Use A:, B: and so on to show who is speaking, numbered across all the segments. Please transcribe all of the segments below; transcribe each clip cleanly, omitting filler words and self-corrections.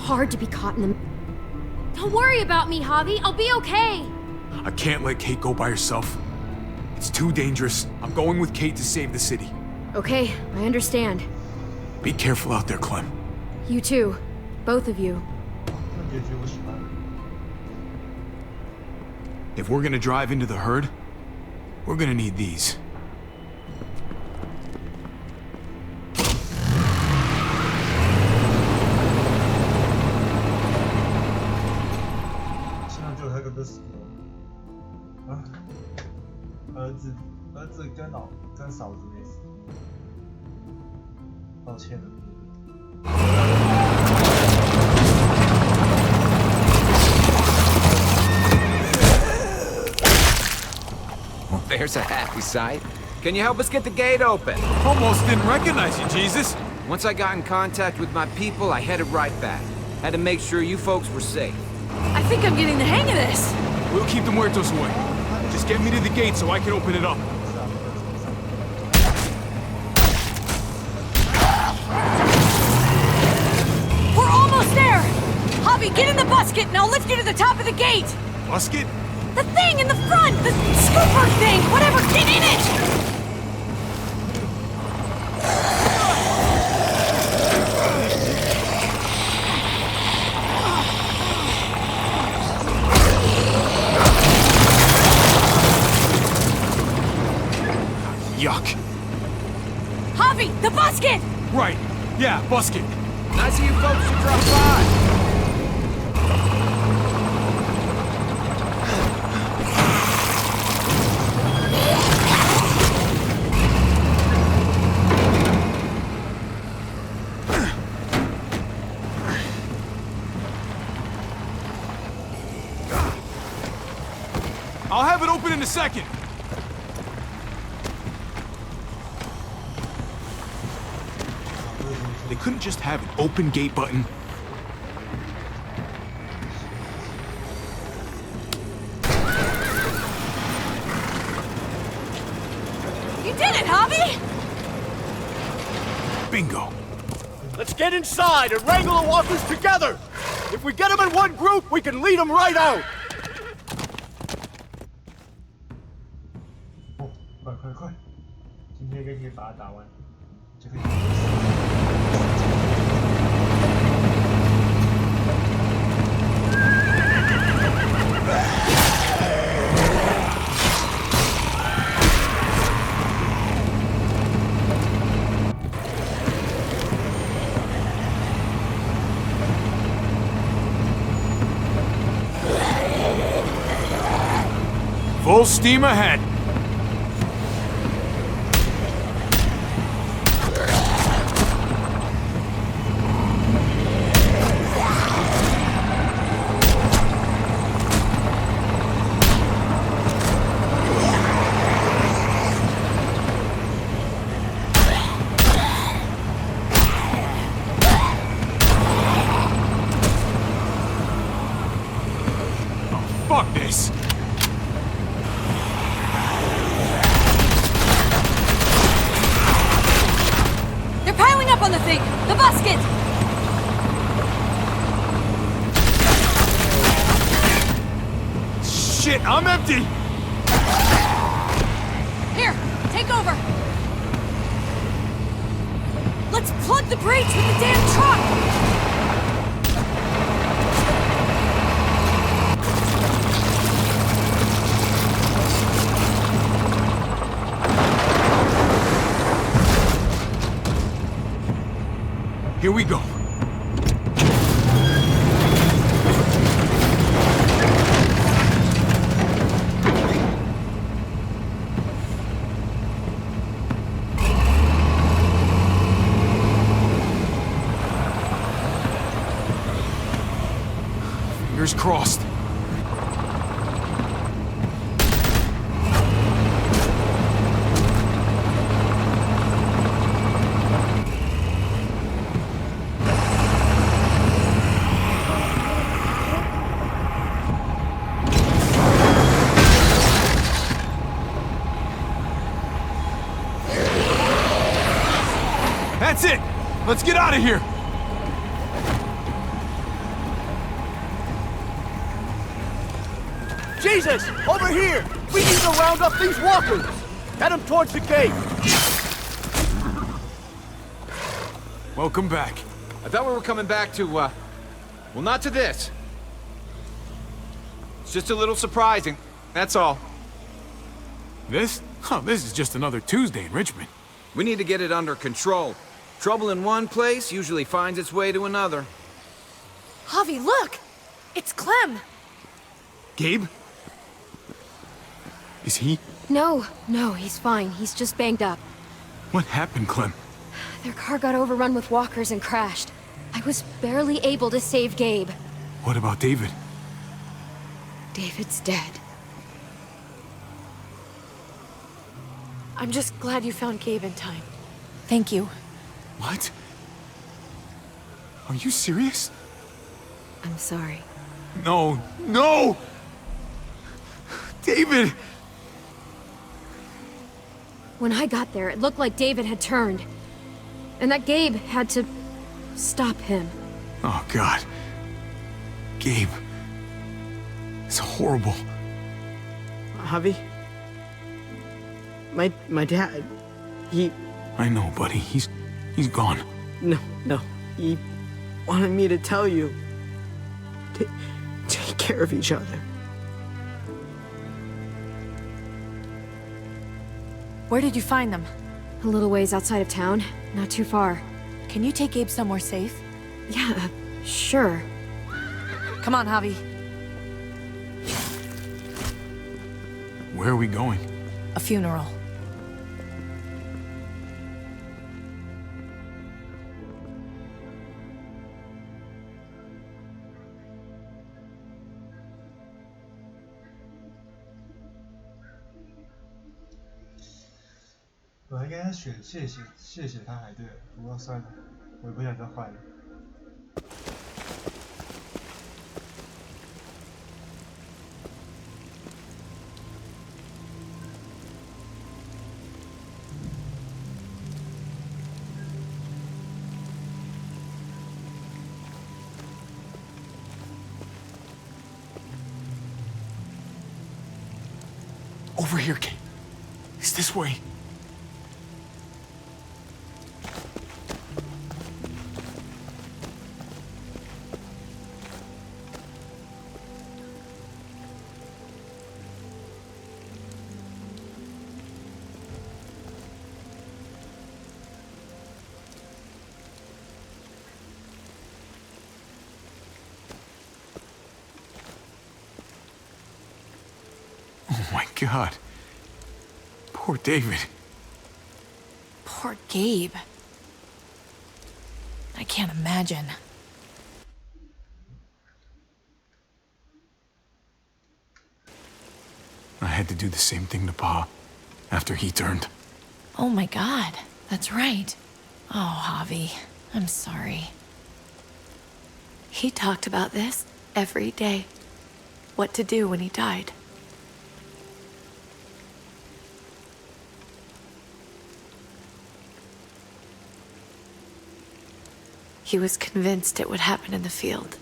A: hard to be caught in the... Don't worry about me, Javi. I'll be okay.
B: I can't let Kate go by herself. It's too dangerous. I'm going with Kate to save the city.
A: Okay, I understand.
B: Be careful out there, Clem.
A: You too. Both of you.
B: If we're gonna drive into the herd, we're gonna need these.
C: There's a happy sight. Can you help us get the gate open?
B: Almost didn't recognize you, Jesus.
C: Once I got in contact with my people, I headed right back. Had to make sure you folks were safe.
D: I think I'm getting the hang of this.
B: We'll keep the muertos away. Just get me to the gate so I can open it up.
D: We're almost there! Javi, get in the busket and I'll lift you to the top of the gate!
B: Busket?
D: The thing in the front! The scooper thing! Whatever! Get in it!
B: Yuck.
D: Javi, the busket!
B: Right. Yeah, busket.
C: Nice of you folks to drop by.
B: I'll have it open in a second. They couldn't just have an open gate button.
D: You did it, Javi!
B: Bingo.
E: Let's get inside and wrangle the walkers together! If we get them in one group, we can lead them right out!
F: 快！今天可以把它打完，就可以。
B: Full steam ahead. Fuck this!
D: They're piling up on the thing! The busket!
B: Shit, I'm empty!
D: Here, take over! Let's plug the brakes with the damn truck!
B: Here we go. Fingers crossed. That's it! Let's get out of here!
E: Jesus! Over here! We need to round up these walkers! Head them towards the gate!
B: Welcome back.
C: I thought we were coming back to, well, not to this. It's just a little surprising, that's all.
B: This? Oh, this is just another Tuesday in Richmond.
C: We need to get it under control. Trouble in one place usually finds its way to another.
D: Javi, look! It's Clem!
B: Gabe? Is he?
A: No, he's fine. He's just banged up.
B: What happened, Clem?
A: Their car got overrun with walkers and crashed. I was barely able to save Gabe.
B: What about David?
A: David's dead.
D: I'm just glad you found Gabe in time. Thank you.
B: What? Are you serious?
A: I'm sorry.
B: No, no! David!
A: When I got there, it looked like David had turned. And that Gabe had to stop him.
B: Oh, God. Gabe. It's horrible.
G: Javi? My dad, he...
B: I know, buddy. He's gone.
G: No. He wanted me to tell you. Take care of each other.
D: Where did you find them?
A: A little ways outside of town. Not too far.
D: Can you take Gabe somewhere safe?
A: Yeah, sure.
D: Come on, Javi.
B: Where are we going?
D: A funeral.
F: 本来应该选谢谢他还对，不过算了，我也不想再换了。
B: Over here, Kate. It's this way. Oh my God. Poor David.
D: Poor Gabe. I can't imagine.
B: I had to do the same thing to Pa after he turned.
D: Oh my God, that's right. Oh, Javi, I'm sorry. He talked about this every day. What to do when he died. He was convinced it would happen in the field.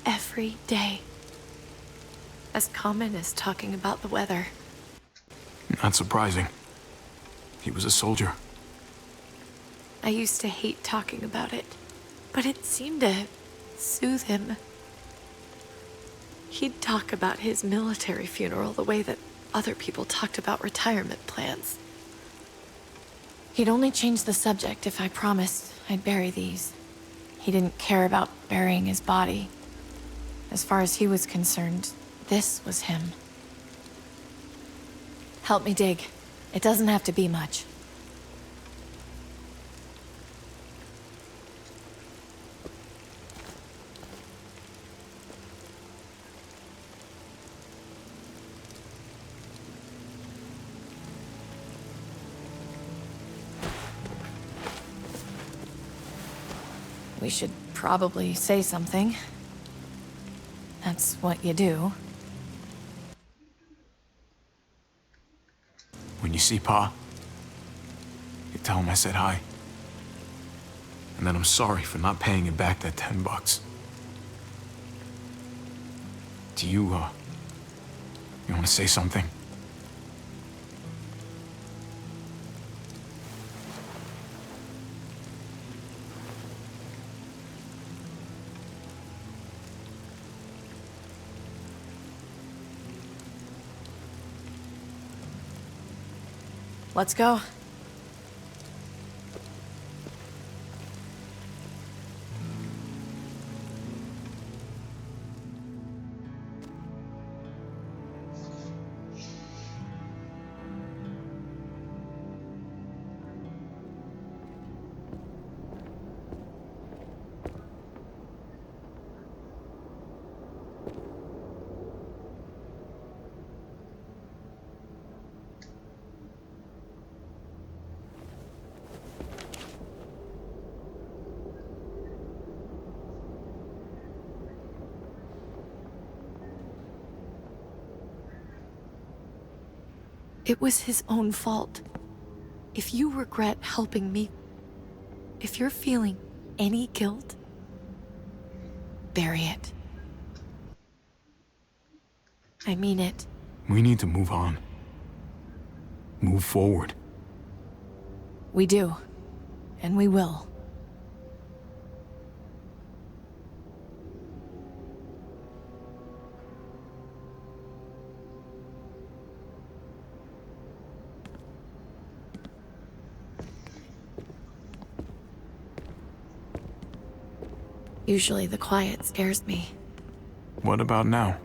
D: Every day. As common as talking about the weather.
B: Not surprising. He was a soldier.
D: I used to hate talking about it, but it seemed to soothe him. He'd talk about his military funeral the way that other people talked about retirement plans. He'd only change the subject if I promised I'd bury these. He didn't care about burying his body. As far as he was concerned, this was him. Help me dig. It doesn't have to be much. We should probably say something. That's what you do.
B: When you see Pa, you tell him I said hi. And that I'm sorry for not paying him back that $10. Do you You want to say something?
D: Let's go. It was his own fault. If you regret helping me, if you're feeling any guilt, bury it. I mean it.
B: We need to move on. Move forward.
D: We do. And we will. Usually the quiet scares me.
B: What about now?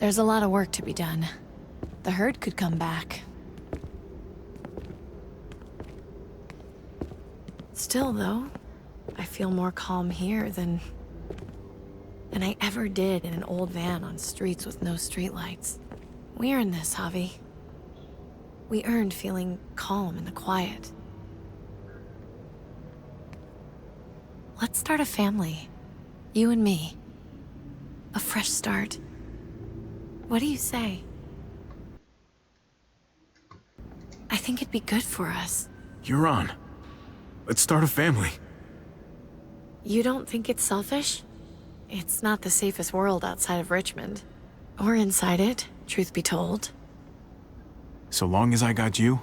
D: There's a lot of work to be done. The herd could come back. Still, though, I feel more calm here than I ever did in an old van on streets with no streetlights. We earned this, Javi. We earned feeling calm in the quiet. Let's start a family. You and me. A fresh start. What do you say? I think it'd be good for us.
B: You're on. Let's start a family.
D: You don't think it's selfish? It's not the safest world outside of Richmond. Or inside it, truth be told.
B: So long as I got you,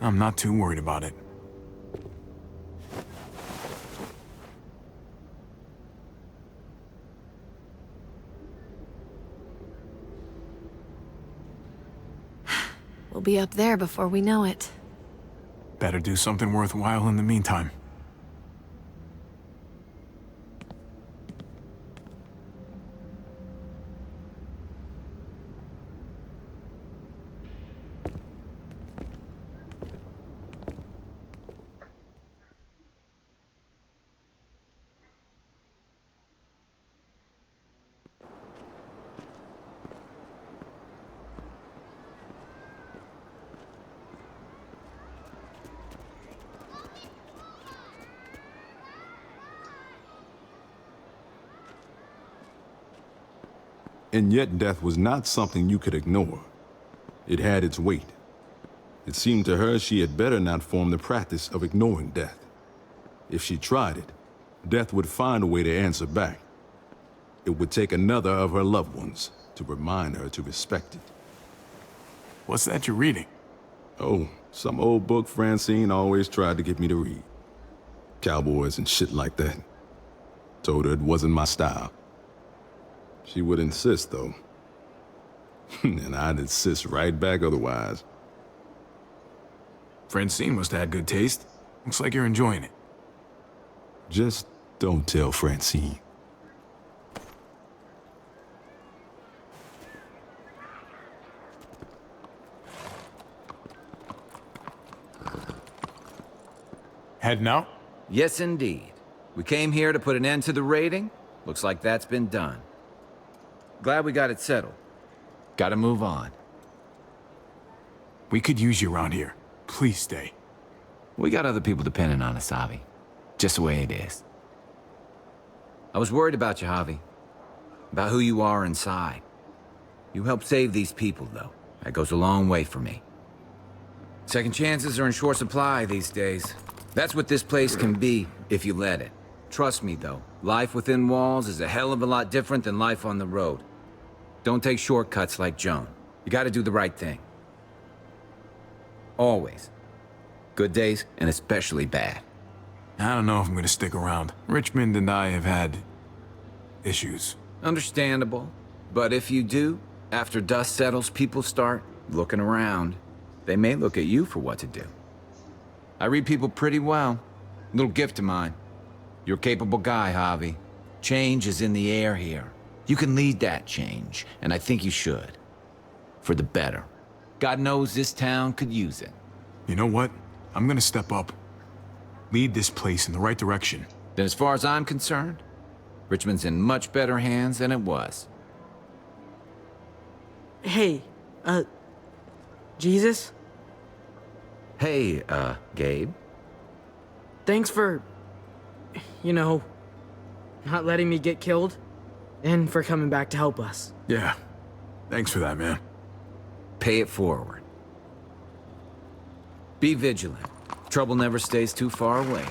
B: I'm not too worried about it.
D: We'll be up there before we know it.
B: Better do something worthwhile in the meantime.
H: And yet death was not something you could ignore. It had its weight. It seemed to her she had better not form the practice of ignoring death. If she tried it, death would find a way to answer back. It would take another of her loved ones to remind her to respect it.
B: What's that you're reading?
H: Oh, some old book Francine always tried to get me to read. Cowboys and shit like that. Told her it wasn't my style. She would insist, though. And I'd insist right back otherwise.
B: Francine must have had good taste. Looks like you're enjoying it.
H: Just don't tell Francine.
B: Heading out?
C: Yes, indeed. We came here to put an end to the raiding. Looks like that's been done. Glad we got it settled. Gotta move on.
B: We could use you around here. Please stay.
C: We got other people depending on us, Javi. Just the way it is. I was worried about you, Javi. About who you are inside. You helped save these people, though. That goes a long way for me. Second chances are in short supply these days. That's what this place can be, if you let it. Trust me, though. Life within walls is a hell of a lot different than life on the road. Don't take shortcuts like Joan. You gotta do the right thing. Always. Good days, and especially bad.
B: I don't know if I'm gonna stick around. Richmond and I have had issues.
C: Understandable. But if you do, after dust settles, people start looking around. They may look at you for what to do. I read people pretty well. Little gift of mine. You're a capable guy, Javi. Change is in the air here. You can lead that change, and I think you should. For the better. God knows this town could use it.
B: You know what? I'm gonna step up. Lead this place in the right direction.
C: Then as far as I'm concerned, Richmond's in much better hands than it was.
G: Hey, Jesus?
C: Hey, Gabe.
G: Thanks for, not letting me get killed. And for coming back to help us.
B: Yeah. Thanks for that, man.
C: Pay it forward. Be vigilant. Trouble never stays too far away.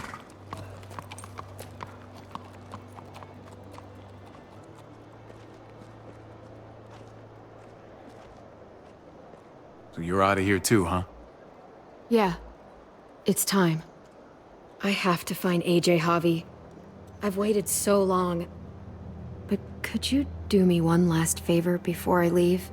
B: So you're out of here too, huh?
A: Yeah. It's time. I have to find AJ, Javi. I've waited so long. But could you do me one last favor before I leave?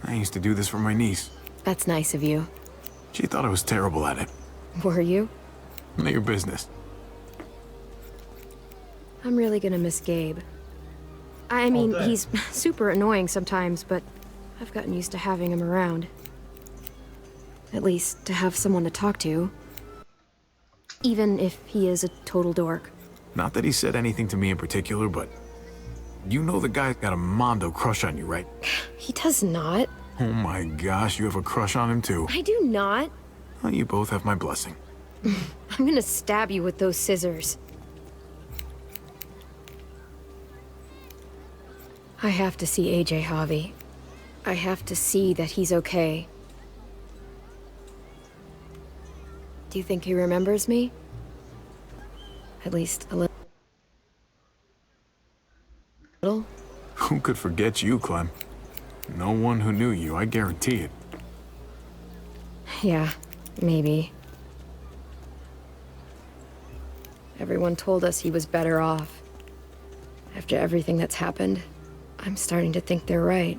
B: I used to do this for my niece.
A: That's nice of you.
B: She thought I was terrible at it.
A: Were you?
B: None of your business.
A: I'm really gonna miss Gabe. I mean,
F: day.
A: he's super annoying sometimes, but I've gotten used to having him around. At least, to have someone to talk to. Even if he is a total dork.
B: Not that he said anything to me in particular, but you know the guy's got a Mondo crush on you, right?
A: He does not.
B: Oh my gosh, you have a crush on him too.
A: I do not.
B: Well, you both have my blessing.
A: I'm gonna stab you with those scissors. I have to see AJ, Javi. I have to see that he's okay. Do you think he remembers me? At least a little?
B: Who could forget you, Clem? No one who knew you, I guarantee it.
A: Yeah, maybe. Everyone told us he was better off. After everything that's happened, I'm starting to think they're right.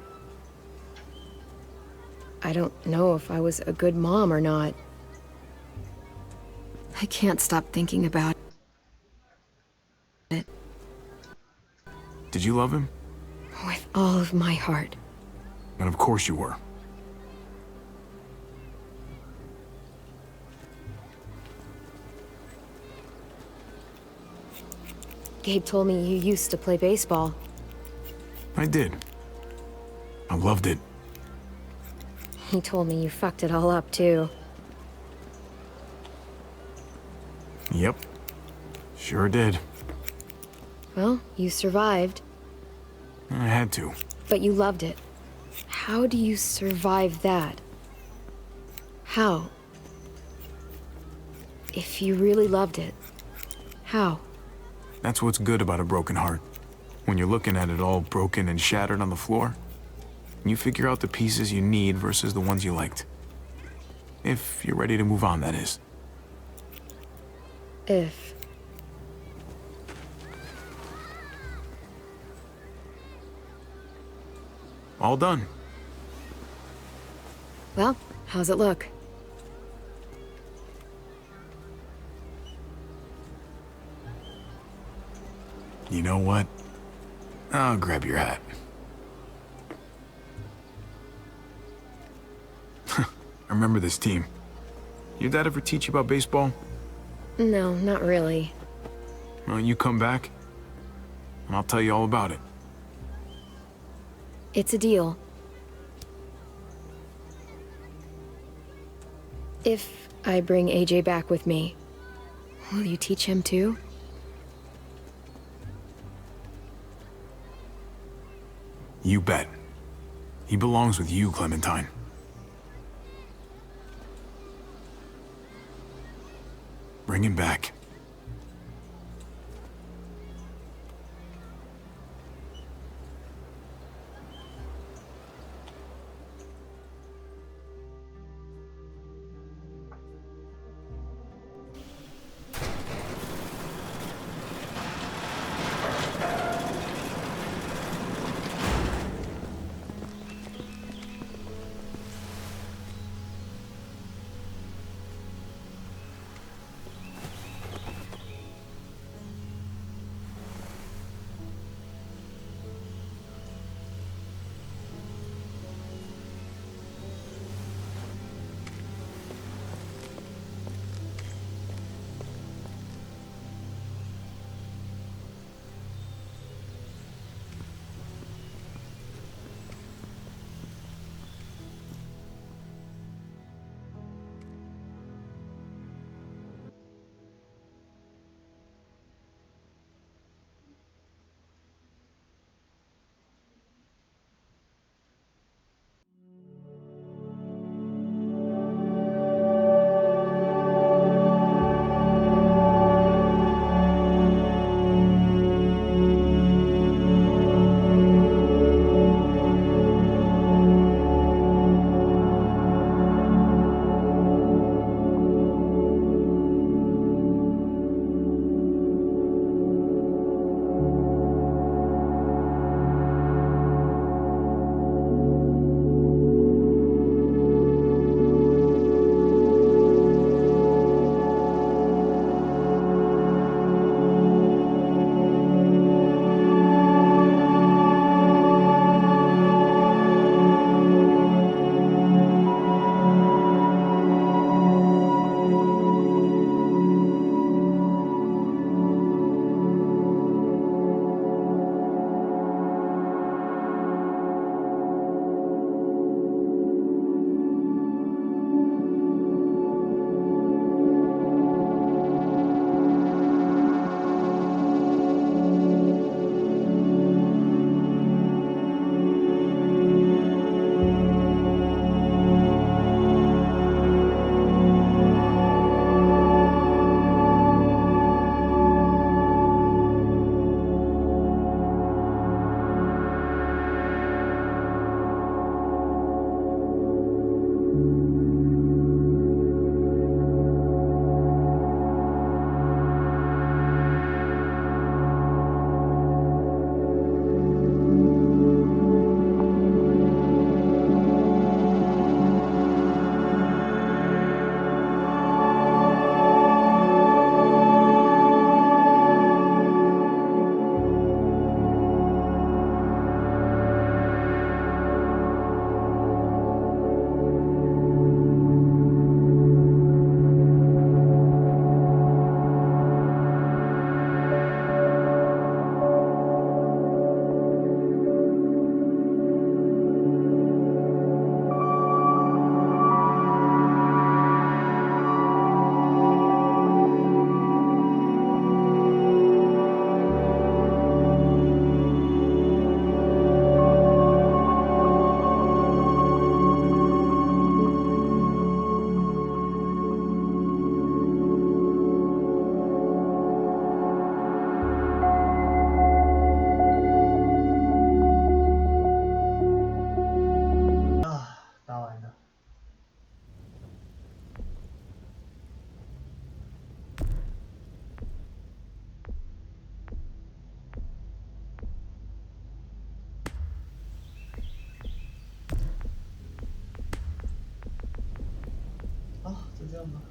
A: I don't know if I was a good mom or not. I can't stop thinking about it.
B: Did you love him?
A: With all of my heart.
B: And of course you were.
A: Gabe told me you used to play baseball.
B: I did. I loved it.
A: He told me you fucked it all up, too.
B: Yep. Sure did.
A: Well, you survived,
B: I had to.
A: but you loved it. How do you survive that? How? If you really loved it, how?
B: That's what's good about a broken heart. When you're looking at it all broken and shattered on the floor, you figure out the pieces you need versus the ones you liked. If you're ready to move on, that is.
A: If.
B: All done.
A: Well, how's it look?
B: You know what? I'll grab your hat. I remember this team. Your dad ever teach you about baseball?
A: No, not really.
B: Well, you come back, and I'll tell you all about it.
A: It's a deal. If I bring AJ back with me, will you teach him too?
B: You bet. He belongs with you, Clementine. Bring him back.
F: 就这样吧。